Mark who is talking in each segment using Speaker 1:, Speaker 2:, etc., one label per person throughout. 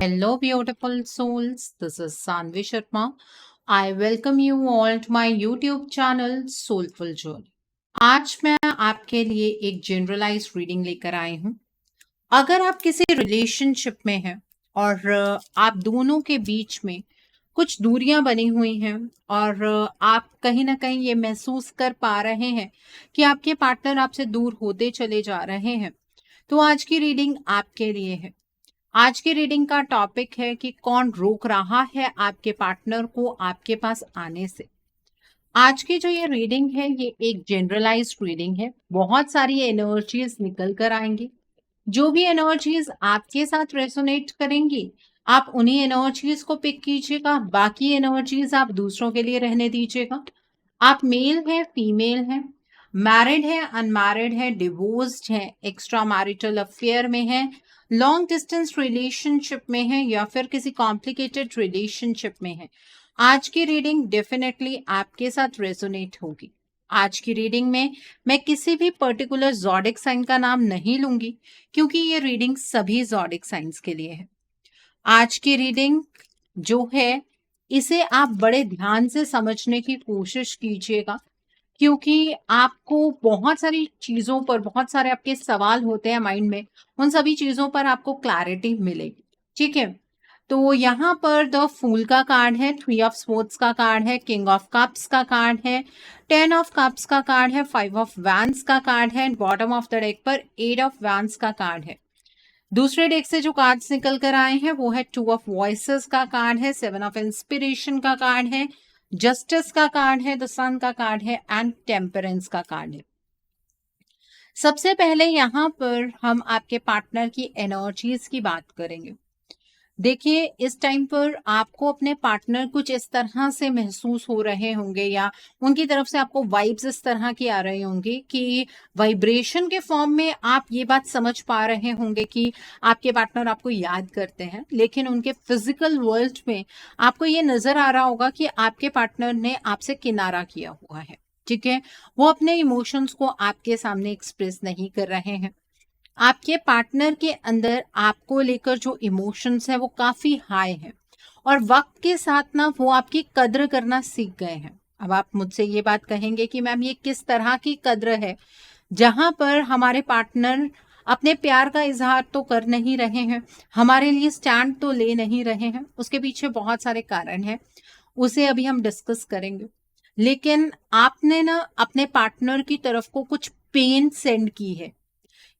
Speaker 1: Hello, beautiful souls. This is Sanvi Sharma. I welcome you all to my YouTube channel Soulful Journey. आज मैं आपके लिए एक generalise reading लेकर आई हूँ। अगर आप किसी रिलेशनशिप में हैं और आप दोनों के बीच में कुछ दूरियां बनी हुई हैं और आप कहीं ना कहीं ये महसूस कर पा रहे हैं कि आपके पार्टनर आपसे दूर होते चले जा रहे हैं, तो आज की रीडिंग आपके लिए है। आज की रीडिंग का टॉपिक है कि कौन रोक रहा है आपके पार्टनर को आपके पास आने से। आज की जो ये रीडिंग है ये एक जनरलाइज्ड रीडिंग है। बहुत सारी एनर्जीज निकल कर आएंगी। जो भी एनर्जीज आपके साथ रेसोनेट करेंगी आप उन्हीं एनर्जीज को पिक कीजिएगा, बाकी एनर्जीज आप दूसरों के लिए रहने दीजिएगा। आप मेल है, फीमेल है, मैरिड है, अनमैरिड है, डिवोर्स्ड है, एक्स्ट्रा मैरिटल अफेयर में है, लॉन्ग डिस्टेंस रिलेशनशिप में है या फिर किसी कॉम्प्लिकेटेड रिलेशनशिप में है, आज की रीडिंग डेफिनेटली आपके साथ रेजोनेट होगी। आज की रीडिंग में मैं किसी भी पर्टिकुलर ज़ोडिक साइन का नाम नहीं लूंगी क्योंकि ये रीडिंग सभी ज़ोडिक साइंस के लिए है। आज की रीडिंग जो है इसे आप बड़े ध्यान से समझने की कोशिश कीजिएगा क्योंकि आपको बहुत सारी चीजों पर बहुत सारे आपके सवाल होते हैं माइंड में, उन सभी चीजों पर आपको क्लैरिटी मिलेगी। ठीक है, तो यहाँ पर द फूल का कार्ड है, 3 ऑफ स्वॉर्ड्स का कार्ड है, किंग ऑफ कप्स का कार्ड है, 10 ऑफ कप्स का कार्ड है, 5 ऑफ वैंड्स का कार्ड है, बॉटम ऑफ द डेक पर 8 ऑफ वैंड्स का कार्ड है। दूसरे डेक से जो कार्ड्स निकल कर आए हैं वो है 2 ऑफ वॉइसेस का कार्ड है, 7 ऑफ इंस्पिरेशन का कार्ड है, जस्टिस का कार्ड है, द सन का कार्ड है एंड टेम्परेंस का कार्ड है। सबसे पहले यहाँ पर हम आपके पार्टनर की एनर्जीज की बात करेंगे। देखिए, इस टाइम पर आपको अपने पार्टनर कुछ इस तरह से महसूस हो रहे होंगे या उनकी तरफ से आपको वाइब्स इस तरह की आ रही होंगी कि वाइब्रेशन के फॉर्म में आप ये बात समझ पा रहे होंगे कि आपके पार्टनर आपको याद करते हैं, लेकिन उनके फिजिकल वर्ल्ड में आपको ये नजर आ रहा होगा कि आपके पार्टनर ने आपसे किनारा किया हुआ है। ठीक है, वो अपने इमोशंस को आपके सामने एक्सप्रेस नहीं कर रहे हैं। आपके पार्टनर के अंदर आपको लेकर जो इमोशंस है वो काफी हाई है और वक्त के साथ ना वो आपकी कद्र करना सीख गए हैं। अब आप मुझसे ये बात कहेंगे कि मैम ये किस तरह की कद्र है जहां पर हमारे पार्टनर अपने प्यार का इजहार तो कर नहीं रहे हैं, हमारे लिए स्टैंड तो ले नहीं रहे हैं। उसके पीछे बहुत सारे कारण हैं, उसे अभी हम डिस्कस करेंगे। लेकिन आपने ना अपने पार्टनर की तरफ को कुछ पेन सेंड की है।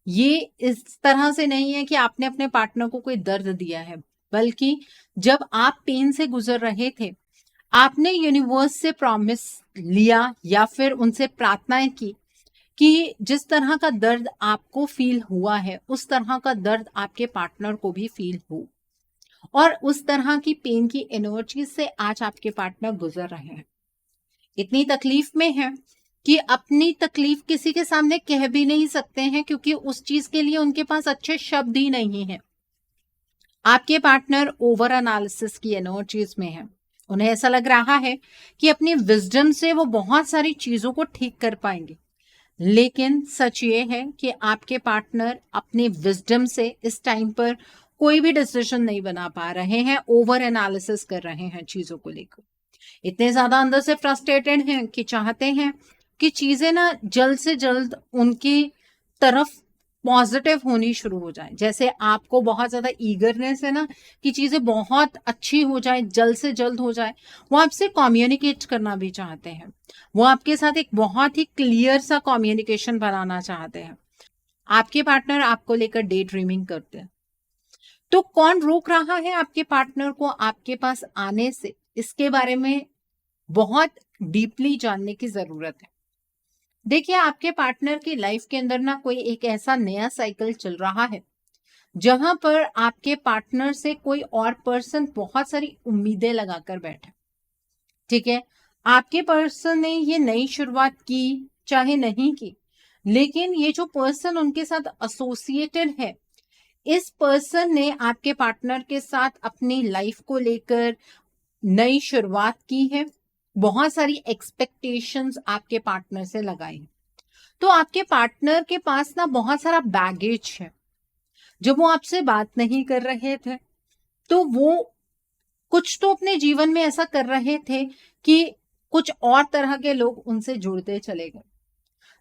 Speaker 1: ये इस तरह से नहीं है कि आपने अपने पार्टनर को कोई दर्द दिया है, बल्कि जब आप पेन से गुजर रहे थे आपने यूनिवर्स से प्रॉमिस लिया या फिर उनसे प्रार्थनाएं की कि जिस तरह का दर्द आपको फील हुआ है उस तरह का दर्द आपके पार्टनर को भी फील हो, और उस तरह की पेन की एनर्जी से आज आपके पार्टनर गुजर रहे हैं। इतनी तकलीफ में है कि अपनी तकलीफ किसी के सामने कह भी नहीं सकते हैं क्योंकि उस चीज के लिए उनके पास अच्छे शब्द ही नहीं है। आपके पार्टनर ओवर एनालिसिस की एनर्जीज में है। उन्हें ऐसा लग रहा है कि अपनी विजडम से वो बहुत सारी चीजों को ठीक कर पाएंगे, लेकिन सच ये है कि आपके पार्टनर अपनी विजडम से इस टाइम पर कोई भी डिसीजन नहीं बना पा रहे हैं, ओवर एनालिसिस कर रहे हैं चीजों को लेकर। इतने ज्यादा अंदर से फ्रस्ट्रेटेड हैं कि चाहते हैं कि चीजें ना जल्द से जल्द उनकी तरफ पॉजिटिव होनी शुरू हो जाए। जैसे आपको बहुत ज्यादा ईगरनेस है ना कि चीजें बहुत अच्छी हो जाए, जल्द से जल्द हो जाए। वो आपसे कम्युनिकेट करना भी चाहते हैं, वो आपके साथ एक बहुत ही क्लियर सा कम्युनिकेशन बनाना चाहते हैं। आपके पार्टनर आपको लेकर डे ड्रीमिंग करते हैं। तो कौन रोक रहा है आपके पार्टनर को आपके पास आने से, इसके बारे में बहुत डीपली जानने की जरूरत है। देखिए, आपके पार्टनर की लाइफ के अंदर ना कोई एक ऐसा नया साइकिल चल रहा है जहां पर आपके पार्टनर से कोई और पर्सन बहुत सारी उम्मीदें लगाकर बैठा। ठीक है, आपके पर्सन ने ये नई शुरुआत की चाहे नहीं की, लेकिन ये जो पर्सन उनके साथ एसोसिएटेड है, इस पर्सन ने आपके पार्टनर के साथ अपनी लाइफ को लेकर नई शुरुआत की है। बहुत सारी एक्सपेक्टेशंस आपके पार्टनर से लगाई, तो आपके पार्टनर के पास ना बहुत सारा बैगेज है। जब वो आपसे बात नहीं कर रहे थे तो वो कुछ तो अपने जीवन में ऐसा कर रहे थे कि कुछ और तरह के लोग उनसे जुड़ते चले गए।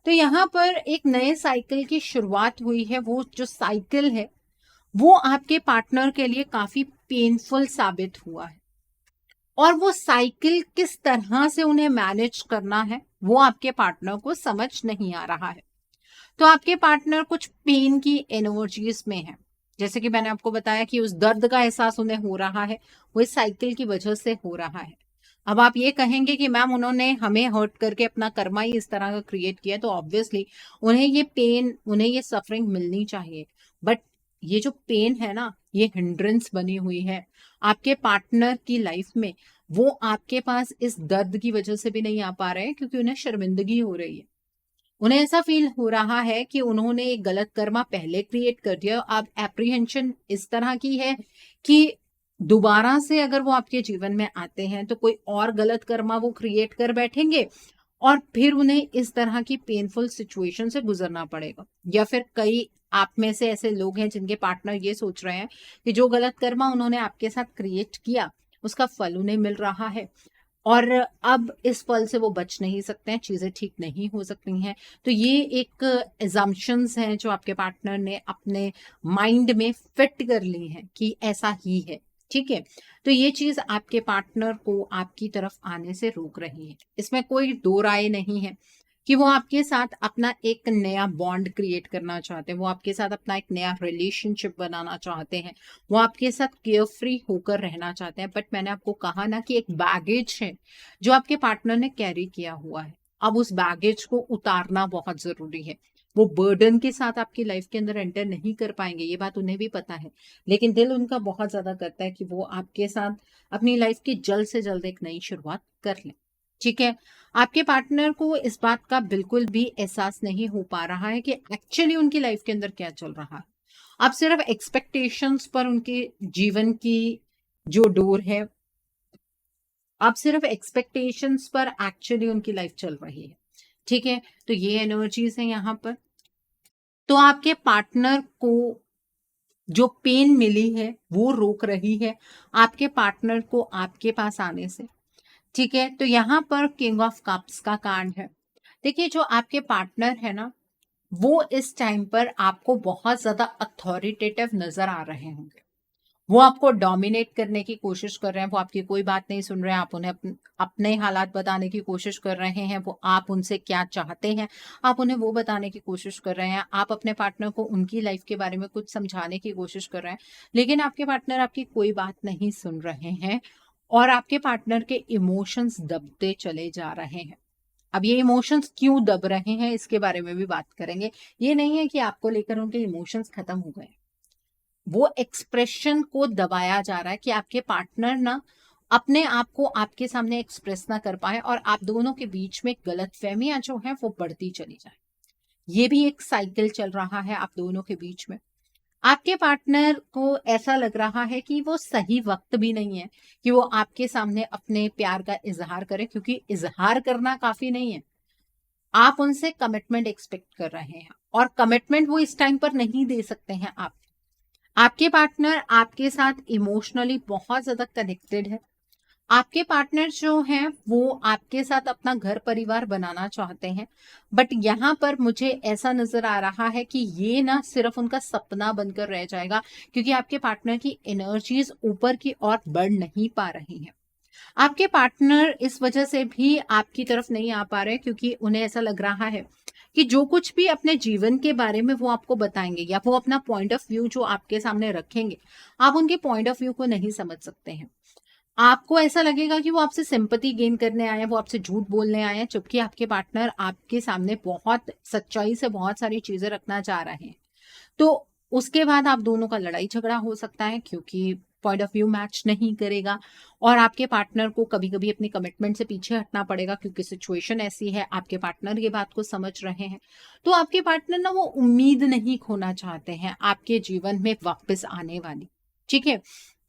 Speaker 1: तो यहाँ पर एक नए साइकिल की शुरुआत हुई है। वो जो साइकिल है वो आपके पार्टनर के लिए काफी पेनफुल साबित हुआ है, और वो साइकिल किस तरह से उन्हें मैनेज करना है वो आपके पार्टनर को समझ नहीं आ रहा है। तो आपके पार्टनर कुछ पेन की एनर्जीज में है। जैसे कि मैंने आपको बताया कि उस दर्द का एहसास उन्हें हो रहा है, वो इस साइकिल की वजह से हो रहा है। अब आप ये कहेंगे कि मैम उन्होंने हमें हर्ट करके अपना कर्मा ही इस तरह का क्रिएट किया, तो ऑब्वियसली उन्हें ये पेन, उन्हें ये सफरिंग मिलनी चाहिए। बट ये जो पेन है ना, ये हिंड्रेंस बनी हुई है आपके पार्टनर की लाइफ में। वो आपके पास इस दर्द की वजह से भी नहीं आ पा रहे हैं क्योंकि उन्हें शर्मिंदगी हो रही है। उन्हें ऐसा फील हो रहा है कि उन्होंने एक गलत कर्मा पहले क्रिएट कर दिया। अब एप्रीहेंशन इस तरह की है कि दोबारा से अगर वो आपके जीवन में आते हैं तो कोई और गलत कर्मा वो क्रिएट कर बैठेंगे, और फिर उन्हें इस तरह की पेनफुल सिचुएशन से गुजरना पड़ेगा। या फिर कई आप में से ऐसे लोग हैं जिनके पार्टनर ये सोच रहे हैं कि जो गलत कर्मा उन्होंने आपके साथ क्रिएट किया उसका फल उन्हें मिल रहा है, और अब इस फल से वो बच नहीं सकते हैं, चीजें ठीक नहीं हो सकती हैं। तो ये एक एजम्पशंस हैं जो आपके पार्टनर ने अपने माइंड में फिट कर ली हैं कि ऐसा ही है। ठीक है, तो ये चीज आपके पार्टनर को आपकी तरफ आने से रोक रही है। इसमें कोई दो राय नहीं है कि वो आपके साथ अपना एक नया बॉन्ड क्रिएट करना चाहते हैं, वो आपके साथ अपना एक नया रिलेशनशिप बनाना चाहते हैं, वो आपके साथ केयर फ्री होकर रहना चाहते हैं। बट मैंने आपको कहा ना कि एक बैगेज है जो आपके पार्टनर ने कैरी किया हुआ है। अब उस बैगेज को उतारना बहुत जरूरी है। वो बर्डन के साथ आपकी लाइफ के अंदर एंटर नहीं कर पाएंगे, ये बात उन्हें भी पता है, लेकिन दिल उनका बहुत ज्यादा करता है कि वो आपके साथ अपनी लाइफ की जल्द से जल्द एक नई शुरुआत कर लें। ठीक है, आपके पार्टनर को इस बात का बिल्कुल भी एहसास नहीं हो पा रहा है कि एक्चुअली उनकी लाइफ के अंदर क्या चल रहा है। आप सिर्फ एक्सपेक्टेशंस पर उनके जीवन की जो डोर है, आप सिर्फ एक्सपेक्टेशंस पर एक्चुअली उनकी लाइफ चल रही है। ठीक है, तो ये एनर्जीज है यहाँ पर। तो आपके पार्टनर को जो पेन मिली है वो रोक रही है आपके पार्टनर को आपके पास आने से। ठीक है, तो यहाँ पर किंग ऑफ कप्स का कार्ड है। देखिए, जो आपके पार्टनर है ना, वो इस टाइम पर आपको बहुत ज्यादा अथॉरिटेटिव नजर आ रहे होंगे। वो आपको डोमिनेट करने की कोशिश कर रहे हैं, वो आपकी कोई बात नहीं सुन रहे हैं, आप उन्हें अपने हालात बताने की कोशिश कर रहे हैं, वो आप उनसे क्या चाहते हैं आप उन्हें वो बताने की कोशिश कर रहे हैं, आप अपने पार्टनर को उनकी लाइफ के बारे में कुछ समझाने की कोशिश कर रहे हैं, लेकिन आपके पार्टनर आपकी कोई बात नहीं सुन रहे हैं, और आपके पार्टनर के इमोशंस दबते चले जा रहे हैं। अब ये इमोशंस क्यों दब रहे हैं इसके बारे में भी बात करेंगे। ये नहीं है कि आपको लेकर उनके इमोशंस खत्म हो गए, वो एक्सप्रेशन को दबाया जा रहा है कि आपके पार्टनर ना अपने आप को आपके सामने एक्सप्रेस ना कर पाए, और आप दोनों के बीच में गलतफहमियां जो है वो बढ़ती चली जाए। ये भी एक साइकिल चल रहा है आप दोनों के बीच में। आपके पार्टनर को ऐसा लग रहा है कि वो सही वक्त भी नहीं है कि वो आपके सामने अपने प्यार का इजहार करे, क्योंकि इजहार करना काफी नहीं है, आप उनसे कमिटमेंट एक्सपेक्ट कर रहे हैं, और कमिटमेंट वो इस टाइम पर नहीं दे सकते हैं। आपके पार्टनर आपके साथ इमोशनली बहुत ज्यादा कनेक्टेड है। आपके पार्टनर जो हैं वो आपके साथ अपना घर परिवार बनाना चाहते हैं, बट यहाँ पर मुझे ऐसा नजर आ रहा है कि ये ना सिर्फ उनका सपना बनकर रह जाएगा, क्योंकि आपके पार्टनर की एनर्जीज ऊपर की ओर बढ़ नहीं पा रही हैं। आपके पार्टनर इस वजह से भी आपकी तरफ नहीं आ पा रहे क्योंकि उन्हें ऐसा लग रहा है कि जो कुछ भी अपने जीवन के बारे में वो आपको बताएंगे या वो अपना पॉइंट ऑफ व्यू जो आपके सामने रखेंगे, आप उनके पॉइंट ऑफ व्यू को नहीं समझ सकते हैं। आपको ऐसा लगेगा कि वो आपसे सिंपैथी गेन करने आए हैं, वो आपसे झूठ बोलने आए हैं, जबकि आपके पार्टनर आपके सामने बहुत सच्चाई से बहुत सारी चीजें रखना चाह रहे हैं। तो उसके बाद आप दोनों का लड़ाई झगड़ा हो सकता है क्योंकि पॉइंट ऑफ व्यू मैच नहीं करेगा, और आपके पार्टनर को कभी कभी अपनी कमिटमेंट से पीछे हटना पड़ेगा क्योंकि सिचुएशन ऐसी है, आपके पार्टनर ये बात को समझ रहे हैं। तो आपके पार्टनर ना वो उम्मीद नहीं खोना चाहते हैं आपके जीवन में वापस आने वाली। ठीक है,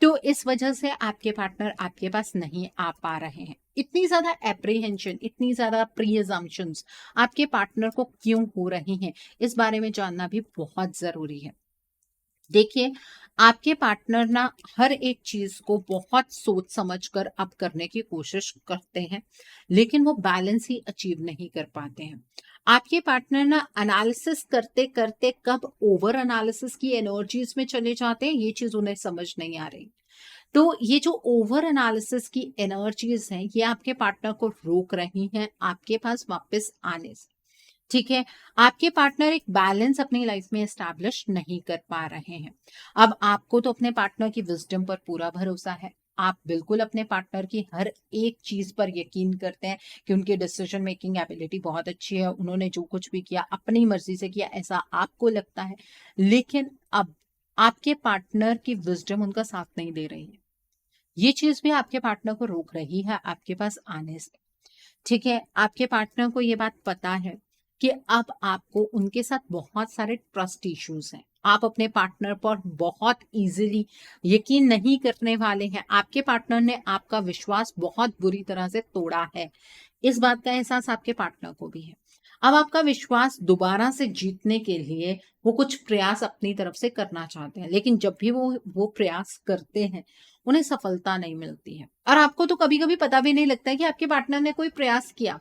Speaker 1: तो इस वजह से आपके पार्टनर आपके पास नहीं आ पा रहे हैं। इतनी ज्यादा एप्रीहेंशन, इतनी ज्यादा प्री अजम्पशंस आपके पार्टनर को क्यों हो रही हैं, इस बारे में जानना भी बहुत जरूरी है। देखिए, आपके पार्टनर ना हर एक चीज को बहुत सोच समझ कर अब करने की कोशिश करते हैं, लेकिन वो बैलेंस ही अचीव नहीं कर पाते हैं। आपके पार्टनर ना एनालिसिस करते करते कब ओवर एनालिसिस की एनर्जीज में चले जाते हैं, ये चीज उन्हें समझ नहीं आ रही। तो ये जो ओवर एनालिसिस की एनर्जीज हैं, ये आपके पार्टनर को रोक रही हैं आपके पास वापस आने से। ठीक है, आपके पार्टनर एक बैलेंस अपनी लाइफ में एस्टैब्लिश नहीं कर पा रहे हैं। अब आपको तो अपने पार्टनर की विजडम पर पूरा भरोसा है। आप बिल्कुल अपने पार्टनर की हर एक चीज पर यकीन करते हैं कि उनकी डिसीजन मेकिंग एबिलिटी बहुत अच्छी है, उन्होंने जो कुछ भी किया अपनी मर्जी से किया, ऐसा आपको लगता है। लेकिन अब आपके पार्टनर की विजडम उनका साथ नहीं दे रही है। ये चीज भी आपके पार्टनर को रोक रही है आपके पास आने से। ठीक है, आपके पार्टनर को ये बात पता है कि अब आपको उनके साथ बहुत सारे ट्रस्ट इश्यूज हैं। आप अपने पार्टनर पर बहुत इजीली यकीन नहीं करने वाले हैं। आपके पार्टनर ने आपका विश्वास बहुत बुरी तरह से तोड़ा है। इस बात का एहसास आपके पार्टनर को भी है। अब आपका विश्वास दोबारा से जीतने के लिए वो कुछ प्रयास अपनी तरफ से करना चाहते हैं, लेकिन जब भी वो प्रयास करते हैं, उन्हें सफलता नहीं मिलती है। और आपको तो कभी कभी पता भी नहीं लगता है कि आपके पार्टनर ने कोई प्रयास किया।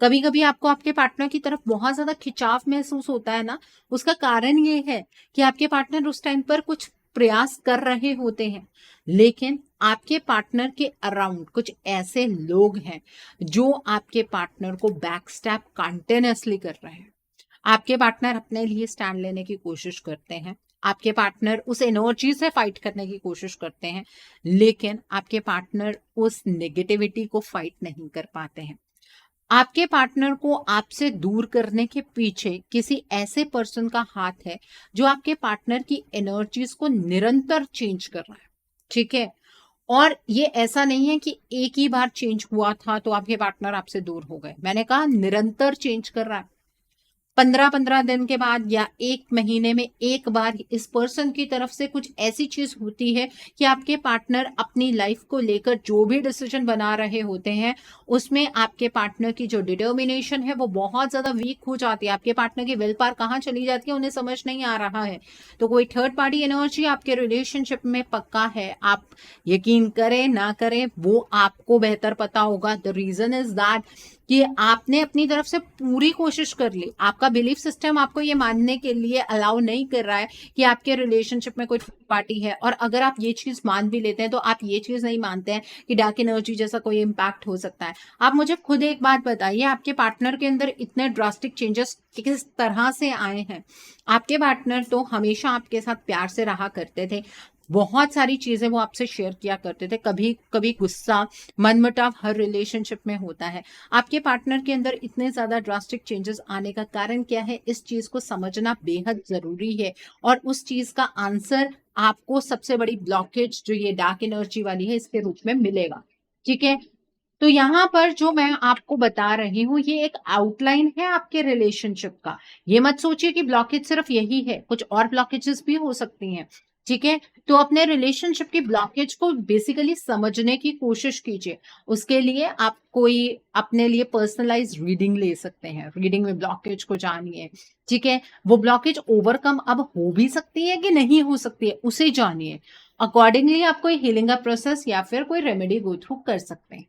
Speaker 1: कभी कभी आपको आपके पार्टनर की तरफ बहुत ज्यादा खिंचाव महसूस होता है ना, उसका कारण ये है कि आपके पार्टनर उस टाइम पर कुछ प्रयास कर रहे होते हैं, लेकिन आपके पार्टनर के अराउंड कुछ ऐसे लोग हैं जो आपके पार्टनर को बैकस्टैप कंटिन्यूअसली कर रहे हैं। आपके पार्टनर अपने लिए स्टैंड लेने की कोशिश करते हैं, आपके पार्टनर उस एनर्जी से फाइट करने की कोशिश करते हैं, लेकिन आपके पार्टनर उस नेगेटिविटी को फाइट नहीं कर पाते हैं। आपके पार्टनर को आपसे दूर करने के पीछे किसी ऐसे पर्सन का हाथ है जो आपके पार्टनर की एनर्जीज को निरंतर चेंज कर रहा है। ठीक है, और ये ऐसा नहीं है कि एक ही बार चेंज हुआ था तो आपके पार्टनर आपसे दूर हो गए। मैंने कहा निरंतर चेंज कर रहा है। 15-15 दिन के बाद या 1 महीने में एक बार इस पर्सन की तरफ से कुछ ऐसी चीज होती है कि आपके पार्टनर अपनी लाइफ को लेकर जो भी डिसीजन बना रहे होते हैं, उसमें आपके पार्टनर की जो डिटर्मिनेशन है वो बहुत ज्यादा वीक हो जाती है। आपके पार्टनर की विल पावर कहाँ चली जाती है उन्हें समझ नहीं आ रहा है। तो कोई थर्ड पार्टी एनर्जी आपके रिलेशनशिप में पक्का है। आप यकीन करें ना करें वो आपको बेहतर पता होगा। द रीजन इज दैट कि आपने अपनी तरफ से पूरी कोशिश कर ली। आपका बिलीफ सिस्टम आपको ये मानने के लिए अलाउ नहीं कर रहा है कि आपके रिलेशनशिप में कोई पार्टी है। और अगर आप ये चीज मान भी लेते हैं तो आप ये चीज नहीं मानते हैं कि डार्क एनर्जी जैसा कोई इम्पैक्ट हो सकता है। आप मुझे खुद एक बात बताइए, आपके पार्टनर के अंदर इतने ड्रास्टिक चेंजेस किस तरह से आए हैं? आपके पार्टनर तो हमेशा आपके साथ प्यार से रहा करते थे, बहुत सारी चीजें वो आपसे शेयर किया करते थे। कभी कभी गुस्सा, मनमुटाव हर रिलेशनशिप में होता है। आपके पार्टनर के अंदर इतने ज्यादा ड्रास्टिक चेंजेस आने का कारण क्या है, इस चीज को समझना बेहद जरूरी है। और उस चीज का आंसर आपको सबसे बड़ी ब्लॉकेज जो ये डार्क एनर्जी वाली है इसके रूप में मिलेगा। ठीक है, तो यहाँ पर जो मैं आपको बता रही हूँ ये एक आउटलाइन है आपके रिलेशनशिप का। ये मत सोचिए कि ब्लॉकेज सिर्फ यही है, कुछ और ब्लॉकेजेस भी हो सकती हैं। ठीक है, तो अपने रिलेशनशिप की ब्लॉकेज को बेसिकली समझने की कोशिश कीजिए। उसके लिए आप कोई अपने लिए पर्सनलाइज रीडिंग ले सकते हैं। रीडिंग में ब्लॉकेज को जानिए। ठीक है, वो ब्लॉकेज ओवरकम अब हो भी सकती है कि नहीं हो सकती है उसे जानिए। अकॉर्डिंगली आप कोई हीलिंग का प्रोसेस या फिर कोई रेमेडी गो थ्रू कर सकते हैं।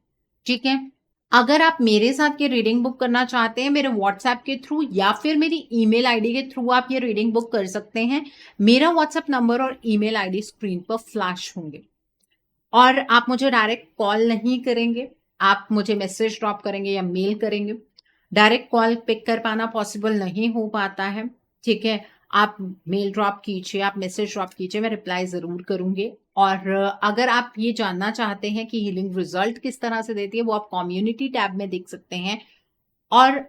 Speaker 1: ठीक है, अगर आप मेरे साथ ये रीडिंग बुक करना चाहते हैं मेरे व्हाट्सएप के थ्रू या फिर मेरी ईमेल आईडी के थ्रू आप ये रीडिंग बुक कर सकते हैं। मेरा व्हाट्सएप नंबर और ईमेल आईडी स्क्रीन पर फ्लैश होंगे। और आप मुझे डायरेक्ट कॉल नहीं करेंगे, आप मुझे मैसेज ड्रॉप करेंगे या मेल करेंगे। डायरेक्ट कॉल पिक कर पाना पॉसिबल नहीं हो पाता है। ठीक है, आप मेल ड्रॉप कीजिए, आप मैसेज ड्रॉप कीजिए, मैं रिप्लाई ज़रूर करूँगी। और अगर आप ये जानना चाहते हैं कि हीलिंग रिजल्ट किस तरह से देती है, वो आप कम्युनिटी टैब में देख सकते हैं। और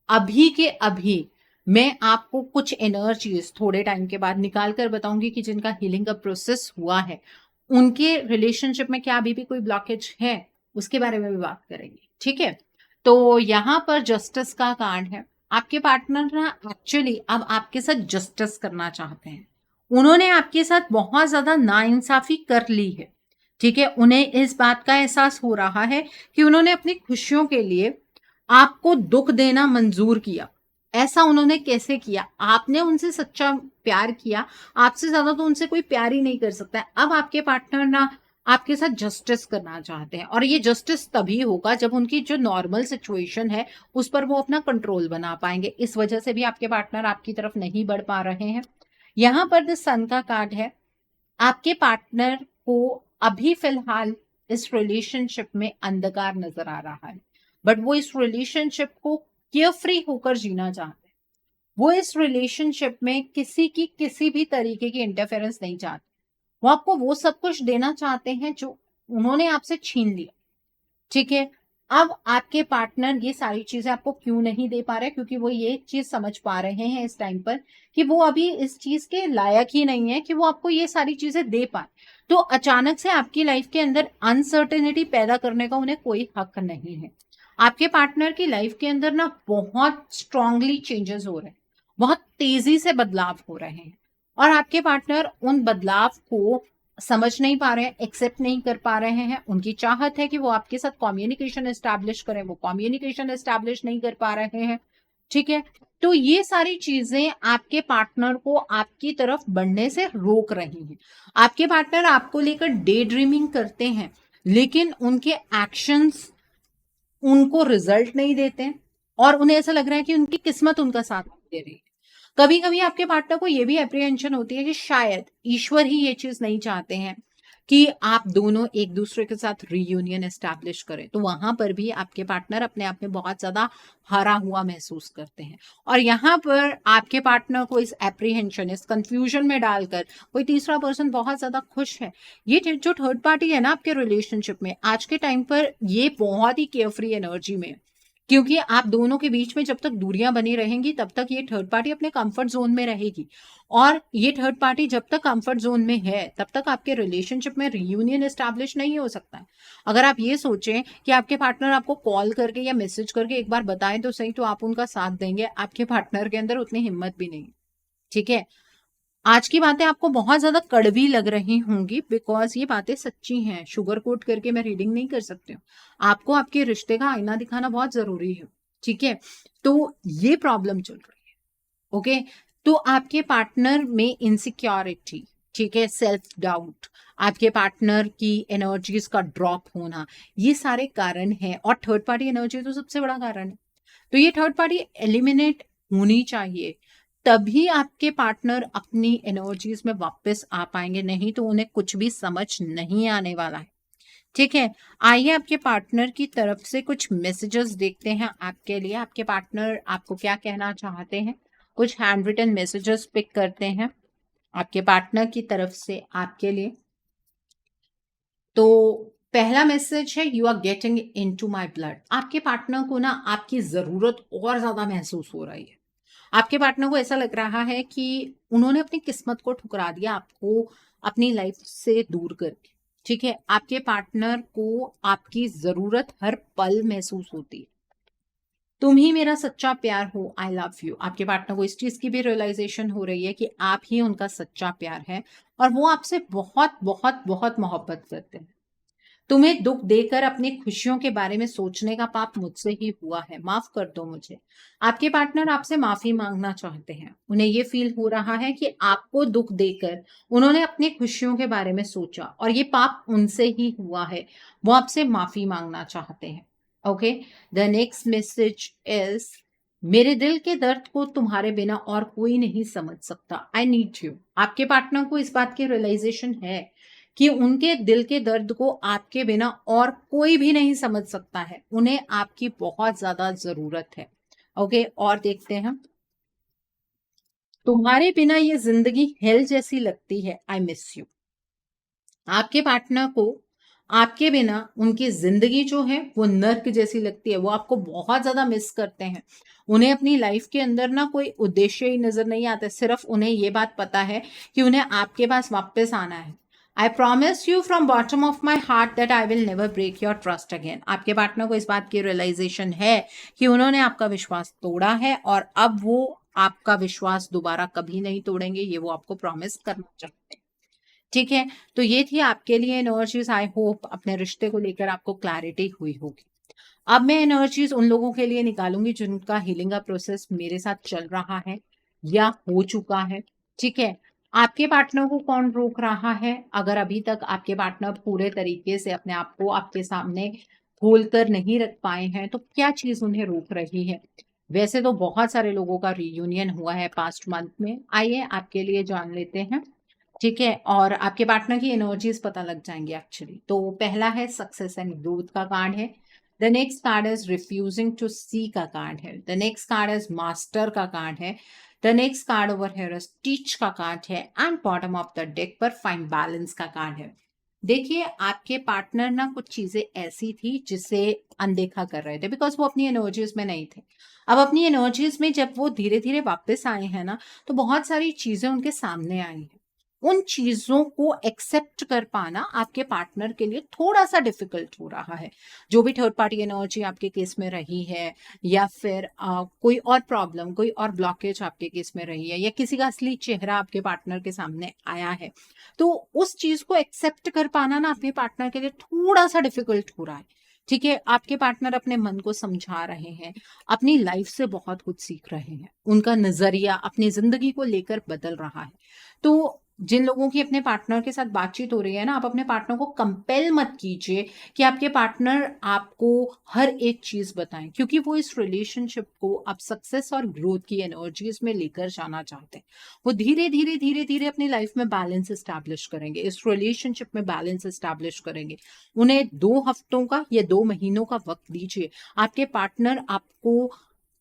Speaker 1: अभी के अभी मैं आपको कुछ एनर्जीज थोड़े टाइम के बाद निकाल कर बताऊंगी कि जिनका हीलिंग का प्रोसेस हुआ है, उनके रिलेशनशिप में क्या अभी भी कोई ब्लॉकेज है, उसके बारे में भी बात करेंगे। ठीक है, तो यहाँ पर जस्टिस का कार्ड है। आपके पार्टनर ना एक्चुअली अब आपके साथ जस्टिस करना चाहते हैं। उन्होंने आपके साथ बहुत ज्यादा नाइंसाफी कर ली है। ठीक है, उन्हें इस बात का एहसास हो रहा है कि उन्होंने अपनी खुशियों के लिए आपको दुख देना मंजूर किया। ऐसा उन्होंने कैसे किया? आपने उनसे सच्चा प्यार किया, आपसे ज्यादा तो उनसे कोई प्यार ही नहीं कर सकता है। अब आपके पार्टनर ना आपके साथ जस्टिस करना चाहते हैं, और ये जस्टिस तभी होगा जब उनकी जो नॉर्मल सिचुएशन है उस पर वो अपना कंट्रोल बना पाएंगे। इस वजह से भी आपके पार्टनर आपकी तरफ नहीं बढ़ पा रहे हैं। यहाँ पर द सन का कार्ड है। आपके पार्टनर को अभी फिलहाल इस रिलेशनशिप में अंधकार नजर आ रहा है, बट वो इस रिलेशनशिप को केयरफ्री होकर जीना चाहते हैं। वो इस रिलेशनशिप में किसी की किसी भी तरीके की इंटरफेरेंस नहीं चाहते। वो आपको वो सब कुछ देना चाहते हैं जो उन्होंने आपसे छीन लिया। ठीक है। अब आपके पार्टनर ये सारी चीजें आपको क्यों नहीं दे पा रहे? क्योंकि वो ये चीज समझ पा रहे हैं इस टाइम पर कि वो अभी इस चीज के लायक ही नहीं है कि वो आपको ये सारी चीजें दे पाए। तो अचानक से आपकी लाइफ के अंदर अनसर्टेनिटी पैदा करने का उन्हें कोई हक नहीं है। आपके पार्टनर की लाइफ के अंदर ना बहुत स्ट्रांगली चेंजेस हो रहे हैं, बहुत तेजी से बदलाव हो रहे हैं, और आपके पार्टनर उन बदलाव को समझ नहीं पा रहे हैं, एक्सेप्ट नहीं कर पा रहे हैं। उनकी चाहत है कि वो आपके साथ कम्युनिकेशन एस्टैब्लिश करें, वो कम्युनिकेशन एस्टैब्लिश नहीं कर पा रहे हैं। ठीक है। तो ये सारी चीजें आपके पार्टनर को आपकी तरफ बढ़ने से रोक रही हैं। आपके पार्टनर आपको लेकर डे ड्रीमिंग करते हैं, लेकिन उनके एक्शंस उनको रिजल्ट नहीं देते, और उन्हें ऐसा लग रहा है कि उनकी किस्मत उनका साथ दे रही है। कभी कभी आपके पार्टनर को यह भी एप्रीहेंशन होती है कि शायद ईश्वर ही ये चीज नहीं चाहते हैं कि आप दोनों एक दूसरे के साथ रीयूनियन एस्टैब्लिश करें। तो वहां पर भी आपके पार्टनर अपने आप में बहुत ज्यादा हारा हुआ महसूस करते हैं, और यहाँ पर आपके पार्टनर को इस एप्रीहेंशन, इस कंफ्यूजन में डालकर कोई तीसरा पर्सन बहुत ज्यादा खुश है। ये जो थर्ड पार्टी है ना आपके रिलेशनशिप में, आज के टाइम पर ये बहुत ही केयरफ्री एनर्जी में है, क्योंकि आप दोनों के बीच में जब तक दूरियां बनी रहेंगी तब तक ये थर्ड पार्टी अपने कंफर्ट जोन में रहेगी, और ये थर्ड पार्टी जब तक कंफर्ट जोन में है तब तक आपके रिलेशनशिप में रियूनियन एस्टैब्लिश नहीं हो सकता है। अगर आप ये सोचें कि आपके पार्टनर आपको कॉल करके या मैसेज करके एक बार बताएं तो सही, तो आप उनका साथ देंगे? आपके पार्टनर के अंदर उतनी हिम्मत भी नहीं। ठीक है। आज की बातें आपको बहुत ज्यादा कड़वी लग रही होंगी, बिकॉज ये बातें सच्ची हैं। शुगर कोट करके मैं रीडिंग नहीं कर सकती हूँ। आपको आपके रिश्ते का आईना दिखाना बहुत जरूरी है। ठीक है। तो ये प्रॉब्लम चल रही है। ओके। तो आपके पार्टनर में इनसिक्योरिटी, ठीक है, सेल्फ डाउट, आपके पार्टनर की एनर्जीज का ड्रॉप होना, ये सारे कारण हैं, और थर्ड पार्टी एनर्जी तो सबसे बड़ा कारण है। तो ये थर्ड पार्टी एलिमिनेट होनी चाहिए, तभी आपके पार्टनर अपनी एनर्जीज में वापस आ पाएंगे, नहीं तो उन्हें कुछ भी समझ नहीं आने वाला है। ठीक है। आइए आपके पार्टनर की तरफ से कुछ मैसेजेस देखते हैं आपके लिए। आपके पार्टनर आपको क्या कहना चाहते हैं, कुछ हैंड रिटन मैसेजेस पिक करते हैं आपके पार्टनर की तरफ से आपके लिए। तो पहला मैसेज है, you are getting into my blood. आपके पार्टनर को ना आपकी जरूरत और ज्यादा महसूस हो रही है। आपके पार्टनर को ऐसा लग रहा है कि उन्होंने अपनी किस्मत को ठुकरा दिया आपको अपनी लाइफ से दूर करके। ठीक है। आपके पार्टनर को आपकी जरूरत हर पल महसूस होती है। तुम ही मेरा सच्चा प्यार हो, आई लव यू। आपके पार्टनर को इस चीज की भी रियलाइजेशन हो रही है कि आप ही उनका सच्चा प्यार है, और वो आपसे बहुत बहुत बहुत मोहब्बत करते हैं। तुम्हें दुख देकर अपनी खुशियों के बारे में सोचने का पाप मुझसे ही हुआ है, माफ कर दो मुझे। आपके पार्टनर आपसे माफी मांगना चाहते हैं। उन्हें ये फील हो रहा है कि आपको दुख देकर उन्होंने अपनी खुशियों के बारे में सोचा, और ये पाप उनसे ही हुआ है। वो आपसे माफी मांगना चाहते हैं। Okay. The next message is, मेरे दिल के दर्द को तुम्हारे बिना और कोई नहीं समझ सकता, आई नीड यू। आपके पार्टनर को इस बात की रियलाइजेशन है कि उनके दिल के दर्द को आपके बिना और कोई भी नहीं समझ सकता है। उन्हें आपकी बहुत ज्यादा जरूरत है। ओके। और देखते हैं, तुम्हारे बिना ये जिंदगी हेल जैसी लगती है, आई मिस यू। आपके पार्टनर को आपके बिना उनकी जिंदगी जो है वो नर्क जैसी लगती है। वो आपको बहुत ज्यादा मिस करते हैं। उन्हें अपनी लाइफ के अंदर ना कोई उद्देश्य ही नजर नहीं आता, सिर्फ उन्हें ये बात पता है कि उन्हें आपके पास वापस आना है। I promise you from bottom of my heart that I will never break your trust again. आपके पार्टनर को इस बात की रियलाइजेशन है कि उन्होंने आपका विश्वास तोड़ा है, और अब वो आपका विश्वास दोबारा कभी नहीं तोड़ेंगे। ये वो आपको प्रॉमिस करना चाहते हैं। ठीक है। तो ये थी आपके लिए एनर्जीज। आई होप अपने रिश्ते को लेकर आपको क्लैरिटी हुई होगी। अब मैं एनर्जीज उन लोगों के लिए निकालूंगी जिनका हीलिंग का प्रोसेस मेरे साथ चल रहा है या हो चुका है। ठीक है, आपके पार्टनर को कौन रोक रहा है? अगर अभी तक आपके पार्टनर पूरे तरीके से अपने आप को आपके सामने खोल कर नहीं रख पाए हैं, तो क्या चीज उन्हें रोक रही है? वैसे तो बहुत सारे लोगों का रियूनियन हुआ है पास्ट मंथ में, आइए आपके लिए जान लेते हैं। ठीक है, और आपके पार्टनर की एनर्जीज पता लग जाएंगी एक्चुअली। तो पहला है सक्सेस एंड ग्रोथ का कार्ड है। The next card is refusing to see का कार्ड है। The next card is master का कार्ड है। The next card over here is teach का कार्ड है। And bottom of the deck पर find balance का कार्ड है। देखिए, आपके पार्टनर ना कुछ चीजें ऐसी थी जिसे अनदेखा कर रहे थे बिकॉज वो अपनी एनर्जीज में नहीं थे। अब अपनी एनर्जीज में जब वो धीरे धीरे वापस आए हैं ना, तो बहुत सारी चीजें उनके सामने आई हैं। उन चीजों को एक्सेप्ट कर पाना आपके पार्टनर के लिए थोड़ा सा डिफिकल्ट हो रहा है। जो भी थर्ड पार्टी एनर्जी आपके केस में रही है, या फिर कोई और प्रॉब्लम, कोई और ब्लॉकेज आपके केस में रही है, या किसी का असली चेहरा आपके पार्टनर के सामने आया है, तो उस चीज को एक्सेप्ट कर पाना ना आपके पार्टनर के लिए थोड़ा सा डिफिकल्ट हो रहा है। ठीक है, आपके पार्टनर अपने मन को समझा रहे हैं, अपनी लाइफ से बहुत कुछ सीख रहे हैं, उनका नजरिया अपनी जिंदगी को लेकर बदल रहा है। तो जिन लोगों की अपने पार्टनर के साथ बातचीत हो रही है ना, आप अपने पार्टनर को कंपेल मत कीजिए कि आपके पार्टनर आपको हर एक चीज बताएं, क्योंकि वो इस रिलेशनशिप को आप सक्सेस और ग्रोथ की एनर्जीज में लेकर जाना चाहते हैं। वो धीरे धीरे धीरे धीरे अपनी लाइफ में बैलेंस एस्टैब्लिश करेंगे, इस रिलेशनशिप में बैलेंस एस्टैब्लिश करेंगे। उन्हें 2 हफ्तों का या 2 महीनों का वक्त दीजिए। आपके पार्टनर आपको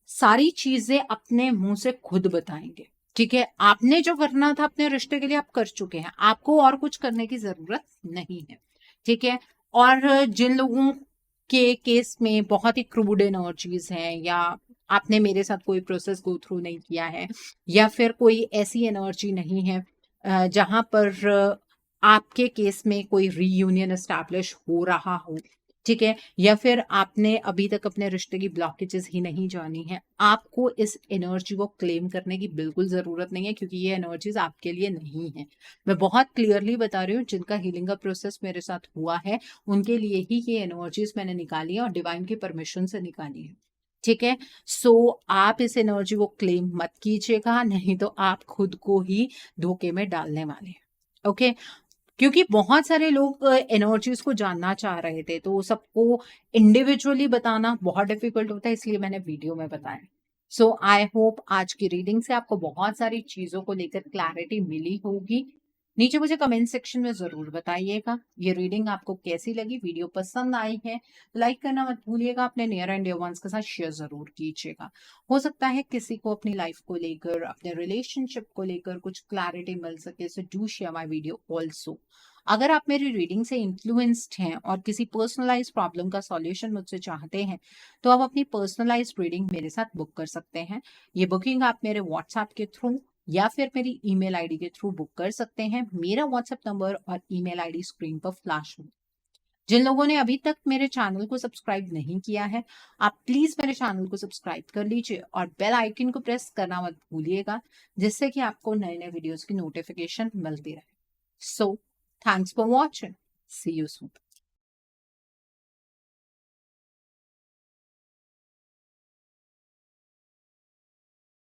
Speaker 1: सारी चीजें अपने मुंह से खुद बताएंगे। ठीक है, आपने जो करना था अपने रिश्ते के लिए आप कर चुके हैं, आपको और कुछ करने की जरूरत नहीं है। ठीक है, और जिन लोगों के केस में बहुत ही क्रूड एनर्जीज हैं, या आपने मेरे साथ कोई प्रोसेस गो थ्रू नहीं किया है, या फिर कोई ऐसी एनर्जी नहीं है जहां पर आपके केस में कोई रीयूनियन एस्टैब्लिश हो रहा हो, ठीक है, या फिर आपने अभी तक अपने रिश्ते की ब्लॉकेजेस ही नहीं जानी है, आपको इस एनर्जी को क्लेम करने की बिल्कुल जरूरत नहीं है, क्योंकि ये एनर्जीज आपके लिए नहीं है। मैं बहुत क्लियरली बता रही हूँ, जिनका हीलिंग का प्रोसेस मेरे साथ हुआ है उनके लिए ही ये एनर्जीज मैंने निकाली है और डिवाइन की परमिशन से निकाली है। ठीक है, सो आप इस एनर्जी को क्लेम मत कीजिएगा, नहीं तो आप खुद को ही धोखे में डालने वाले हैं। ओके, क्योंकि बहुत सारे लोग एनर्जीज को जानना चाह रहे थे, तो सबको इंडिविजुअली बताना बहुत डिफिकल्ट होता है, इसलिए मैंने वीडियो में बताया। सो आई होप आज की रीडिंग से आपको बहुत सारी चीजों को लेकर क्लैरिटी मिली होगी। नीचे मुझे कमेंट सेक्शन में जरूर बताइएगा ये रीडिंग आपको कैसी लगी। वीडियो पसंद आई है लाइक करना मत भूलिएगा, अपने नियर एंड डियर वंस के साथ शेयर जरूर कीजिएगा। हो सकता है किसी को अपनी लाइफ को लेकर, अपने रिलेशनशिप को लेकर कुछ क्लैरिटी मिल सके, so do share my video also. अगर आप मेरी रीडिंग से इन्फ्लुएंस्ड हैं और किसी पर्सनलाइज प्रॉब्लम का सॉल्यूशन मुझसे चाहते हैं, तो आप अपनी पर्सनलाइज रीडिंग मेरे साथ बुक कर सकते हैं। ये बुकिंग आप मेरे व्हाट्सएप के थ्रू या फिर मेरी ईमेल आईडी के थ्रू बुक कर सकते हैं। मेरा व्हाट्सएप नंबर और ईमेल आईडी स्क्रीन पर फ्लैश हो। जिन लोगों ने अभी तक मेरे चैनल को सब्सक्राइब नहीं किया है, आप प्लीज मेरे चैनल को सब्सक्राइब कर लीजिए और बेल आइकन को प्रेस करना मत भूलिएगा, जिससे कि आपको नए नए वीडियोस की नोटिफिकेशन मिलती रहे। So thanks for watching, see you soon.